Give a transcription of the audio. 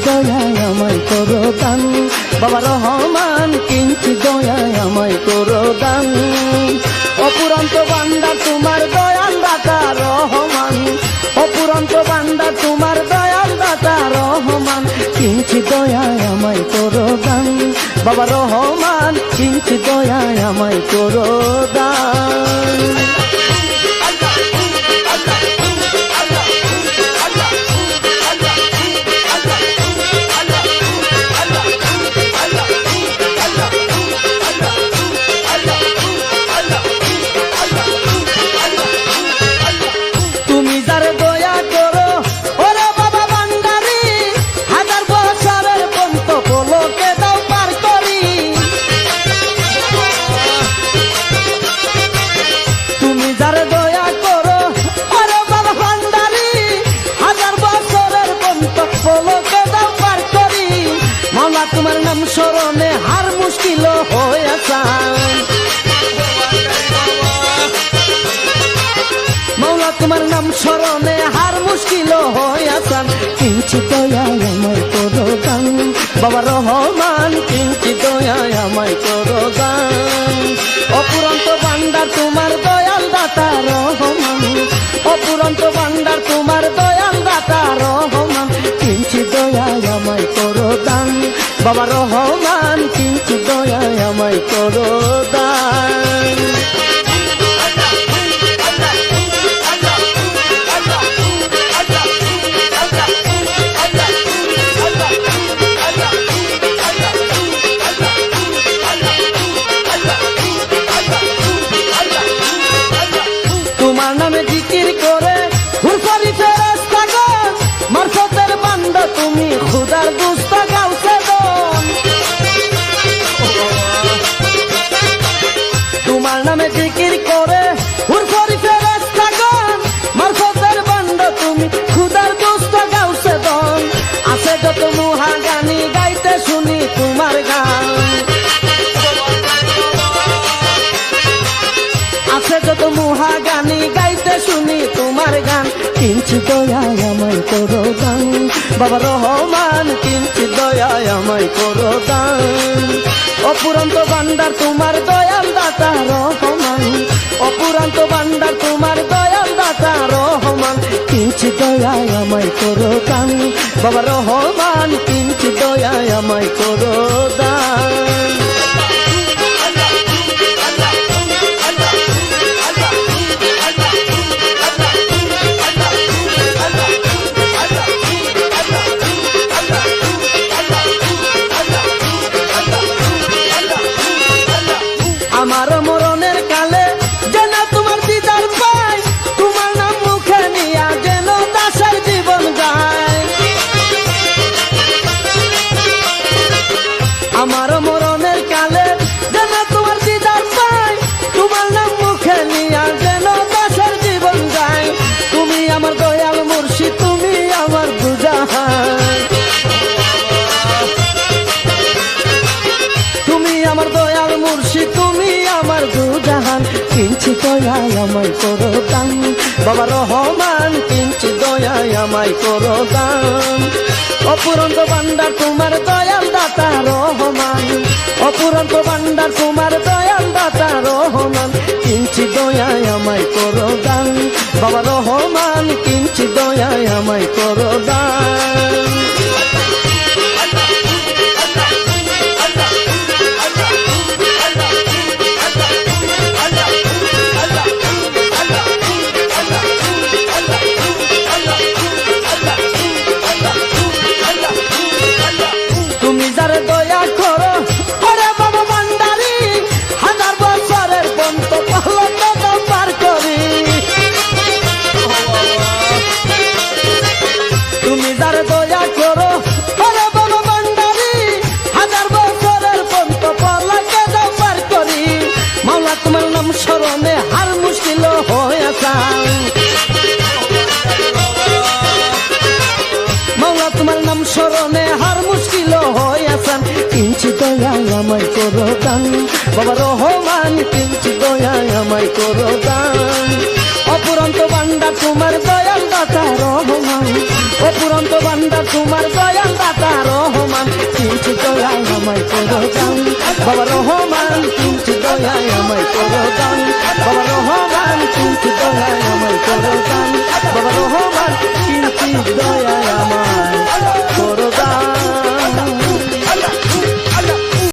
দয়ায় আমায় করো দান বাবা রহমান কিঞ্চিত দয়ায় আমায় করো দান অপুরন্ত ভান্ডার তোমার দয়াল দাতা রহমান অপুরন্ত ভান্ডার তোমার দয়াল দাতা রহমান কিঞ্চিত দয়ায় আমায় করো দান বাবা রহমান কিঞ্চিত দয়ায় আমায় করো দান তোমার নাম স্মরণে হার মুশকিল হয়ে আসান মৌলা তোমার নাম স্মরণে হার মুশকিল হয়ে আসান কিঞ্চিত দয়ায় আমায় করো দান বাবা রহমান কিঞ্চিত দয়ায় আমায় করো দান অপুরন্ত ভান্ডার তোমার দয়াল দাতা রহমান অপুরন্ত ভান্ডার তোমার দয়াল দাতা রহমান কিঞ্চিত দয়ায় আমায় করো দান বাবা রহমান কিঞ্চিত দয়ায় আমায় করো দান তোমার নামে জিকির করে হুরফারি ফেরেশতাগণ মারফতের বান্দা তুমি খুদার দুস্ত গাউসে তোমার নামে জিকির করে হুরফারি ফেরেশতাগণ মারফতের বান্দা তুমি খুদার দুস্ত গাউসে দন আছে যত মুহাগানি গাইতে শুনি তোমার গান আছে যত মুহাগানি গাইতে শুনি তোমার গান কিঞ্চিত দয়ায় আমায় করো দান বাবা রহমান কিঞ্চিত দয়ায় আমায় করো দান অপুরন্ত ভান্ডার তোমার দয়াল দাতা রহমান অপুরন্ত ভান্ডার তোমার দয়াল দাতা রহমান কিঞ্চিত দয়ায় আমায় করো দান বাবা রহমান কিঞ্চিত দয়ায় আমায় করো দান আমার মরণের কালে যেন তোমার দিদার পাই তোমার নাম মুখে নিয়া যেন দাসের জীবন যায় আমার মরণের কালে যেন তোমার দিদার পাই তোমার নাম মুখে নিয়া যেন দাসের জীবন যায় তুমি আমার দয়াল মুর্শিদ তুমি আমার বুঝাহান তুমি আমার দয়াল মুর্শিদ তুমি আমার দুজাহান কিঞ্চিত দয়ায় আমায় করো দান বাবা রহমান কিঞ্চিত দয়ায় আমায় করো দান অপুরন্ত ভান্ডার তোমার দয়াল দাতা রহমান অপুরন্ত ভান্ডার তোমার দয়াল দাতা রহমান কিঞ্চিত দয়ায় আমায় করো দান বাবা রহমান কিঞ্চিত দয়ায় আমায় করো দান স্মরণে হার মুশকিল হয়ে আসান মৌলা তোমার নাম স্মরণে হার মুশকিল হয়ে আসান কিঞ্চিত দয়ায় আমায় করো দান বাবা রহমান কিঞ্চিত দয়ায় আমায় করো দান অপুরন্ত ভান্ডার তোমার দয়াল দাতা রহমান অপুরন্ত ভান্ডার তোমার